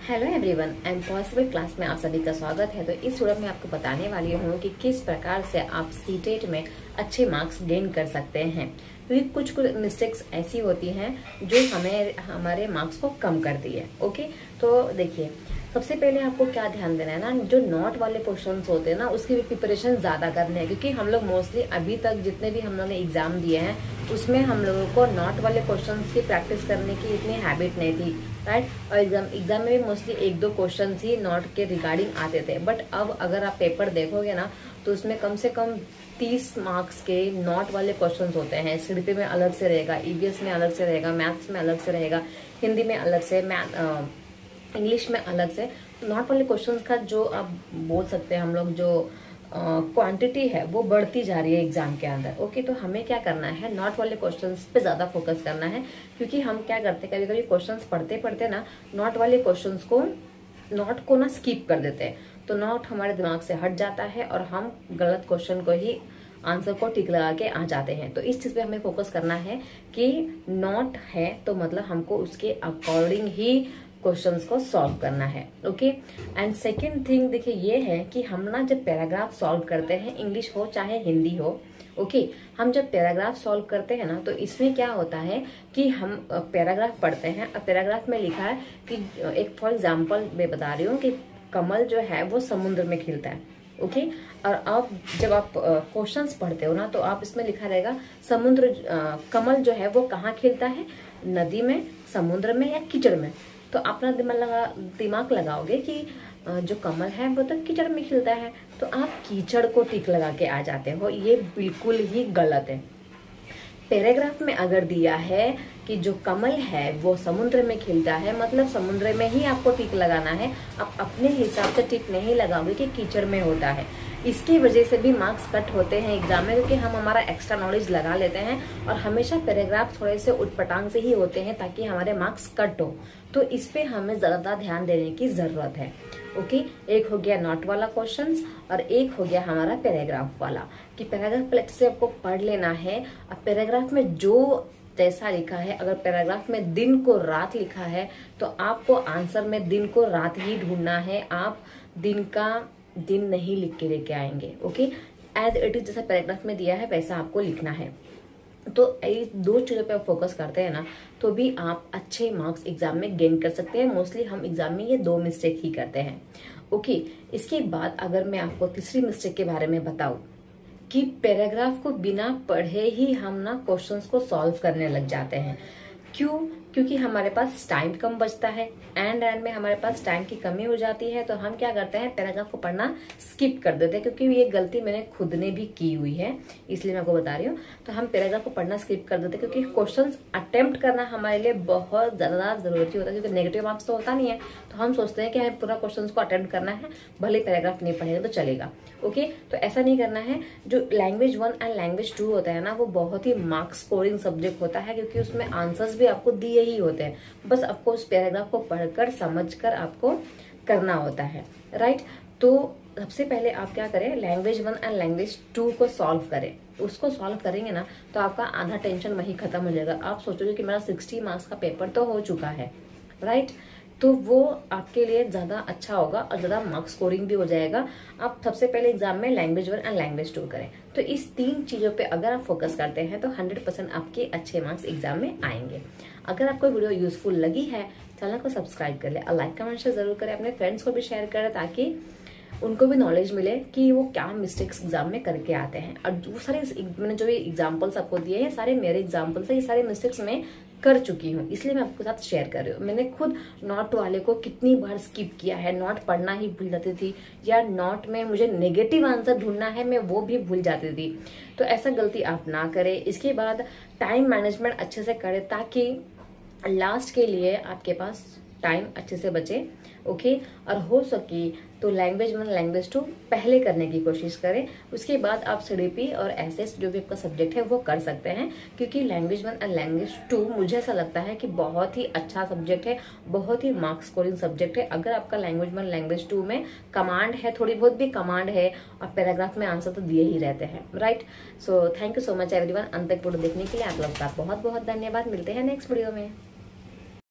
Hello everyone and possible class में आप सभी का स्वागत है। तो इस वीडियो में आपको बताने वाली हूँ कि किस प्रकार से आप सीटेट में अच्छे मार्क्स गेन कर सकते हैं, क्योंकि कुछ मिस्टेक्स ऐसी होती हैं जो हमारे मार्क्स को कम करती है। ओके, तो देखिए, सबसे पहले आपको क्या ध्यान देना है ना, जो नॉट वाले क्वेश्चंस होते हैं ना उसकी भी प्रिपरेशन ज्यादा करनी है, क्योंकि हम लोग मोस्टली अभी तक जितने भी हम लोगों ने एग्जाम दिए हैं उसमें हम लोगों को नॉट वाले क्वेश्चंस की प्रैक्टिस करने की इतनी हैबिट नहीं थी, राइट। और एग्जाम में भी मोस्टली एक दो क्वेश्चंस ही नॉट के रिगार्डिंग आते थे। बट अब अगर आप पेपर देखोगे ना तो उसमें कम से कम 30 मार्क्स के नॉट वाले क्वेश्चंस होते हैं। सीडीपी में अलग से रहेगा, ईवीएस में अलग से रहेगा, मैथ्स में अलग से रहेगा, हिंदी में अलग से, इंग्लिश में अलग से। नॉट वाले क्वेश्चंस का जो आप बोल सकते हैं हम लोग जो क्वांटिटी है वो बढ़ती जा रही है एग्जाम के अंदर। ओके, तो हमें क्या करना है, नॉट वाले क्वेश्चंस पे ज्यादा फोकस करना है, क्योंकि हम क्या करते हैं कभी कभी क्वेश्चंस पढ़ते पढ़ते ना नॉट वाले क्वेश्चंस को नॉट को ना स्किप कर देते हैं, तो नॉट हमारे दिमाग से हट जाता है और हम गलत क्वेश्चन को ही आंसर को टिक लगा के आ जाते हैं। तो इस चीज पे हमें फोकस करना है कि नॉट है तो मतलब हमको उसके अकॉर्डिंग ही क्वेश्चंस को सॉल्व करना है। ओके, एंड सेकंड थिंग देखिए ये है कि हम ना जब पैराग्राफ सॉल्व करते हैं, इंग्लिश हो चाहे हिंदी हो, ओके, हम जब पैराग्राफ सॉल्व करते हैं ना तो इसमें क्या होता है कि हम पैराग्राफ पढ़ते हैं। अब पैराग्राफ में लिखा है कि एक फॉर एग्जाम्पल मैं बता रही हूँ कि कमल जो है वो समुद्र में खिलता है। ओके, और अब जब आप क्वेश्चंस पढ़ते हो ना तो आप इसमें लिखा रहेगा कमल जो है वो कहाँ खिलता है, नदी में, समुद्र में या कीचड़ में। तो अपना दिमाग लगाओगे कि जो कमल है वो तो कीचड़ में खिलता है, तो आप कीचड़ को टिक लगा के आ जाते हो। ये बिल्कुल ही गलत है। पैराग्राफ में अगर दिया है कि जो कमल है वो समुद्र में खिलता है, मतलब समुद्र में ही आपको टिक लगाना है। आप अपने हिसाब से टिक नहीं लगाओगे कि कीचड़ में होता है। इसकी वजह से भी मार्क्स कट होते हैं एग्जाम में, क्योंकि हम हमारा एक्स्ट्रा नॉलेज लगा लेते हैं और हमेशा पैराग्राफ थोड़े से उटपटांग से ही होते हैं ताकि हमारे मार्क्स कट हो। तो इस पे हमें ज्यादा ध्यान देने की जरूरत है। ओके, एक हो गया नॉट वाला क्वेश्चंस और एक हो गया हमारा पैराग्राफ वाला, कि पैराग्राफ पहले से आपको पढ़ लेना है। अब पैराग्राफ में जो जैसा लिखा है, अगर पैराग्राफ में दिन को रात लिखा है तो आपको आंसर में दिन को रात ही ढूंढना है। आप दिन का दिन नहीं लिख के लेके आएंगे। ओके, एज इट इज जैसा पैराग्राफ में दिया है वैसा आपको लिखना है। तो इस दो चीजों पे आप फोकस करते हैं ना तो भी आप अच्छे मार्क्स एग्जाम में गेन कर सकते हैं। मोस्टली हम एग्जाम में ये दो मिस्टेक ही करते हैं। ओके, इसके बाद अगर मैं आपको तीसरी मिस्टेक के बारे में बताऊं कि पैराग्राफ को बिना पढ़े ही हम ना क्वेश्चंस को सॉल्व करने लग जाते हैं। क्यों? क्योंकि हमारे पास टाइम कम बचता है, एंड में हमारे पास टाइम की कमी हो जाती है। तो हम क्या करते हैं, पैराग्राफ को पढ़ना स्किप कर देते हैं, क्योंकि ये गलती मैंने खुद ने भी की हुई है, इसलिए मैं आपको बता रही हूँ। तो हम पैराग्राफ को पढ़ना स्किप कर देते हैं, क्योंकि क्वेश्चंस अटेम्प्ट करना हमारे लिए बहुत ज्यादा जरूरी होता है, क्योंकि नेगेटिव मार्क्स तो होता नहीं है। तो हम सोचते हैं कि हमें पूरा क्वेश्चन को अटेम्प्ट करना है, भले पैराग्राफ नहीं पढ़ेगा तो चलेगा। ओके, तो ऐसा नहीं करना है। जो लैंग्वेज 1 एंड लैंग्वेज 2 होता है ना, वो बहुत ही मार्क्स स्कोरिंग सब्जेक्ट होता है, क्योंकि उसमें आंसर्स भी आपको दिए ही होते हैं। बस आपको उस पैराग्राफ को पढ़कर समझकर आपको करना होता है, राइट। तो सबसे पहले आप क्या करें, लैंग्वेज 1 एंड लैंग्वेज 2 को सॉल्व करें। उसको सॉल्व करेंगे ना तो आपका आधा टेंशन वहीं खत्म हो जाएगा। आप सोचोगे कि मेरा 60 मार्क्स का पेपर तो हो चुका है, राइट। तो वो आपके लिए ज्यादा अच्छा होगा और ज्यादा मार्क्स स्कोरिंग भी हो जाएगा। आप सबसे पहले एग्जाम में लैंग्वेज 1 एंड लैंग्वेज 2 करें। तो इस 3 चीजों पे अगर आप फोकस करते हैं तो 100% आपके अच्छे मार्क्स एग्जाम में आएंगे। अगर आपको वीडियो यूजफुल लगी है, चैनल को सब्सक्राइब कर ले और लाइक कमेंट शेयर जरूर करें। अपने फ्रेंड्स को भी शेयर करें ताकि उनको भी नॉलेज मिले कि वो क्या मिस्टेक्स एग्जाम में करके आते हैं। और वो सारे मैंने जो ये एग्जाम्पल्स आपको दिए हैं सारे मेरे एग्जाम्पल्स है, ये सारे मिस्टेक्स मैं कर चुकी हूँ, इसलिए मैं आपके साथ शेयर कर रही हूँ। मैंने खुद नॉट वाले को कितनी बार स्किप किया है, नॉट पढ़ना ही भूल जाती थी, या नॉट में मुझे नेगेटिव आंसर ढूंढना है मैं वो भी भूल जाती थी। तो ऐसा गलती आप ना करें। इसके बाद टाइम मैनेजमेंट अच्छे से करें ताकि लास्ट के लिए आपके पास टाइम अच्छे से बचे। ओके, और हो सके तो लैंग्वेज 1 लैंग्वेज 2 पहले करने की कोशिश करें। उसके बाद आप सीडीपी और एसएस जो भी आपका सब्जेक्ट है वो कर सकते हैं, क्योंकि लैंग्वेज 1 और लैंग्वेज 2 मुझे ऐसा लगता है कि बहुत ही अच्छा सब्जेक्ट है, बहुत ही मार्क्स स्कोरिंग सब्जेक्ट है। अगर आपका लैंग्वेज 1 लैंग्वेज 2 में कमांड है, थोड़ी बहुत भी कमांड है, और पैराग्राफ में आंसर तो दिए ही रहते हैं, right. So thank you so much everyone, अंत तक वीडियो देखने के लिए आप लोग का बहुत बहुत धन्यवाद। मिलते हैं नेक्स्ट वीडियो में।